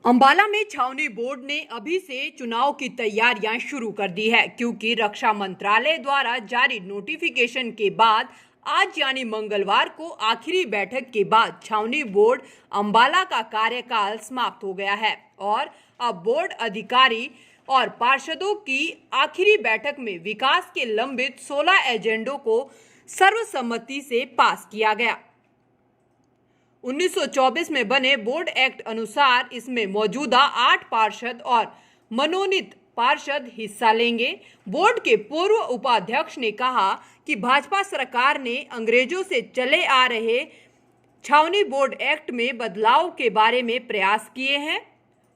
अंबाला में छावनी बोर्ड ने अभी से चुनाव की तैयारियां शुरू कर दी है, क्योंकि रक्षा मंत्रालय द्वारा जारी नोटिफिकेशन के बाद आज यानी मंगलवार को आखिरी बैठक के बाद छावनी बोर्ड अंबाला का कार्यकाल समाप्त हो गया है और अब बोर्ड अधिकारी और पार्षदों की आखिरी बैठक में विकास के लंबित 16 एजेंडों को सर्वसम्मति से पास किया गया। 1924 में बने बोर्ड एक्ट अनुसार इसमें मौजूदा 8 पार्षद और मनोनीत पार्षद हिस्सा लेंगे। बोर्ड के पूर्व उपाध्यक्ष ने कहा कि भाजपा सरकार ने अंग्रेजों से चले आ रहे छावनी बोर्ड एक्ट में बदलाव के बारे में प्रयास किए हैं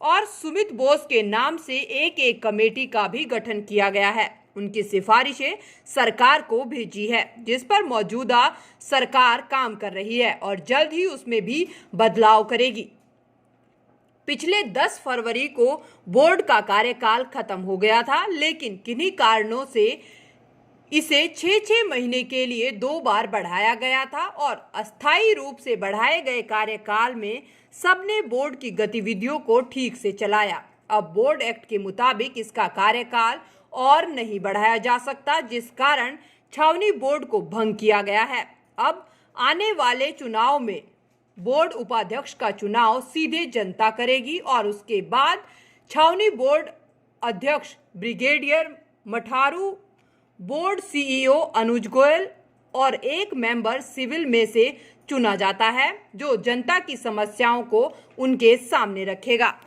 और सुमित बोस के नाम से एक कमेटी का भी गठन किया गया है। उनकी सिफारिशें सरकार को भेजी है, जिस पर मौजूदा सरकार काम कर रही है और जल्द ही उसमें भी बदलाव करेगी। पिछले 10 फरवरी को बोर्ड का कार्यकाल खत्म हो गया था, लेकिन किन्हीं कारणों से इसे 6-6 महीने के लिए 2 बार बढ़ाया गया था और अस्थायी रूप से बढ़ाए गए कार्यकाल में सबने बोर्ड की गतिविधियों को ठीक से चलाया। अब बोर्ड एक्ट के मुताबिक इसका कार्यकाल और नहीं बढ़ाया जा सकता, जिस कारण छावनी बोर्ड को भंग किया गया है। अब आने वाले चुनाव में बोर्ड उपाध्यक्ष का चुनाव सीधे जनता करेगी और उसके बाद छावनी बोर्ड अध्यक्ष ब्रिगेडियर मठारू, बोर्ड सीईओ अनुज गोयल और एक मेंबर सिविल में से चुना जाता है, जो जनता की समस्याओं को उनके सामने रखेगा।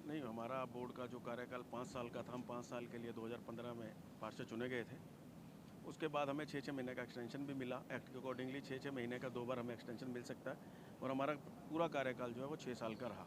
नहीं, हमारा बोर्ड का जो कार्यकाल 5 साल का था, हम 5 साल के लिए 2015 में पार्षद चुने गए थे। उसके बाद हमें 6-6 महीने का एक्सटेंशन भी मिला। एक्ट के अकॉर्डिंगली 6-6 महीने का 2 बार हमें एक्सटेंशन मिल सकता है और हमारा पूरा कार्यकाल जो है वो 6 साल का रहा।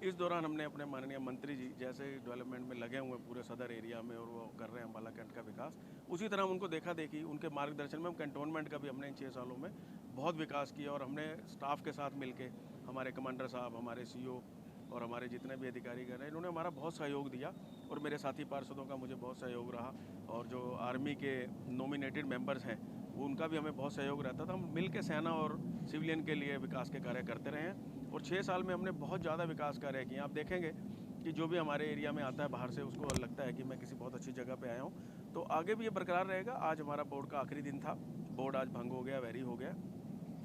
इस दौरान हमने अपने माननीय मंत्री जी जैसे डेवलपमेंट में लगे हुए पूरे सदर एरिया में और वो कर रहे हैं अंबाला कैंट का विकास, उसी तरह हम उनको देखा देखी उनके मार्गदर्शन में हम कैंटोनमेंट का भी हमने इन 6 सालों में बहुत विकास किया और हमने स्टाफ के साथ मिलके हमारे कमांडर साहब, हमारे सीईओ और हमारे जितने भी अधिकारी कर रहे हैं, इन्होंने हमारा बहुत सहयोग दिया और मेरे साथी पार्षदों का मुझे बहुत सहयोग रहा और जो आर्मी के नॉमिनेटेड मेंबर्स हैं उनका भी हमें बहुत सहयोग रहता था। हम मिल के सेना और सिविलियन के लिए विकास के कार्य करते रहे हैं और 6 साल में हमने बहुत ज़्यादा विकास कार्य किए। आप देखेंगे कि जो भी हमारे एरिया में आता है बाहर से, उसको लगता है कि मैं किसी बहुत अच्छी जगह पे आया हूँ, तो आगे भी ये बरकरार रहेगा। आज हमारा बोर्ड का आखिरी दिन था, बोर्ड आज भंग हो गया, वेरी हो गया,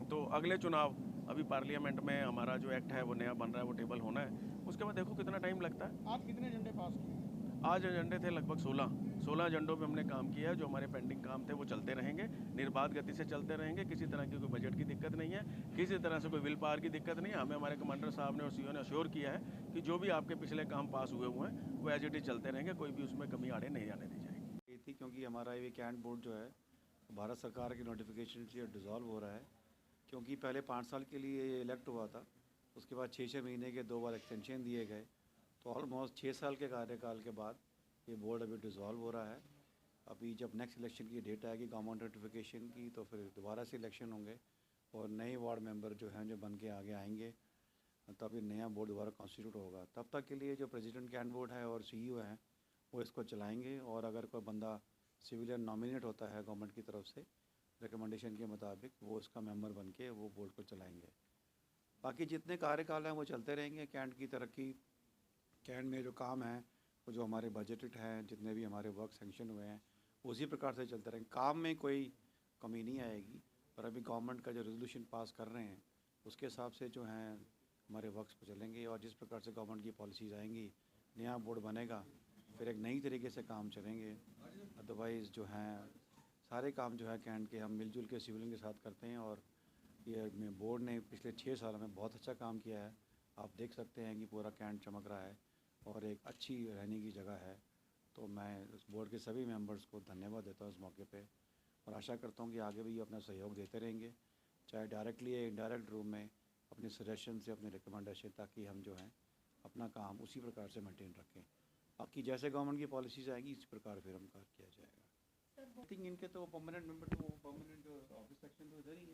तो अगले चुनाव अभी पार्लियामेंट में हमारा जो एक्ट है वो नया बन रहा है, वो टेबल होना है, उसके बाद देखो कितना टाइम लगता है। आप कितने एजेंडे पास किए? आज एजेंडे थे लगभग 16 एजेंडों पे हमने काम किया है। जो हमारे पेंडिंग काम थे वो चलते रहेंगे, निर्बाध गति से चलते रहेंगे। किसी तरह की कोई बजट की दिक्कत नहीं है, किसी तरह से कोई विल पावर की दिक्कत नहीं है। हमें हमारे कमांडर साहब ने और सीईओ ने अश्योर किया है कि जो भी आपके पिछले काम पास हुए हैं वो एज इट इज चलते रहेंगे, कोई भी उसमें कमी आड़े नहीं आने दी जाएगी। थी क्योंकि हमारा ये कैंट बोर्ड जो है भारत सरकार की नोटिफिकेशन से डिज़ोल्व हो रहा है, क्योंकि पहले 5 साल के लिए ये इलेक्ट हुआ था, उसके बाद 6-6 महीने के 2 बार एक्सटेंशन दिए गए, तो ऑलमोस्ट 6 साल के कार्यकाल के बाद ये बोर्ड अभी डिज़ोल्व हो रहा है। अभी जब नेक्स्ट इलेक्शन की डेट आएगी गवर्नमेंट नोटिफिकेशन की, तो फिर दोबारा से इलेक्शन होंगे और नए वार्ड मेंबर जो हैं जो बन के आगे आएंगे, तब ये नया बोर्ड दोबारा कॉन्स्टिट्यूट होगा। तब तक के लिए जो प्रेसिडेंट कैंट बोर्ड है और सीईओ हैं वो इसको चलाएंगे और अगर कोई बंदा सिविलियन नॉमिनेट होता है गवर्नमेंट की तरफ से रिकमेंडेशन के मुताबिक, वो उसका मेंबर बन के वो बोर्ड को चलाएंगे। बाकी जितने कार्यकाल हैं वो चलते रहेंगे। कैंट की तरक्की, कैंट में जो काम है वो जो हमारे बजटेड हैं, जितने भी हमारे वर्क सैंक्शन हुए हैं, उसी प्रकार से चलते रहेंगे। काम में कोई कमी नहीं आएगी, पर अभी गवर्नमेंट का जो रेजोल्यूशन पास कर रहे हैं उसके हिसाब से जो हैं हमारे वर्क्स पर चलेंगे और जिस प्रकार से गवर्नमेंट की पॉलिसीज़ आएंगी, नया बोर्ड बनेगा, फिर एक नई तरीके से काम चलेंगे। अदरवाइज़ जो हैं सारे काम जो है कैंट के हम मिलजुल के सिविलियन के साथ करते हैं और ये बोर्ड ने पिछले 6 सालों में बहुत अच्छा काम किया है। आप देख सकते हैं कि पूरा कैंट चमक रहा है और एक अच्छी रहने की जगह है। तो मैं उस बोर्ड के सभी मेंबर्स को धन्यवाद देता हूँ इस मौके पे और आशा करता हूँ कि आगे भी अपना सहयोग देते रहेंगे, चाहे डायरेक्टली या इनडायरेक्ट रूप में, अपने सजेशन से, अपने रिकमेंडेशन, ताकि हम जो हैं अपना काम उसी प्रकार से मेंटेन रखें। बाकी जैसे गवर्नमेंट की पॉलिसीज़ आएंगी इसी प्रकार फिर हम कार्य किया जाएगा। आई थिंक इनके तो परमानेंट मेंबर, तो परमानेंट ऑफिस सेक्शन तो इधर ही है।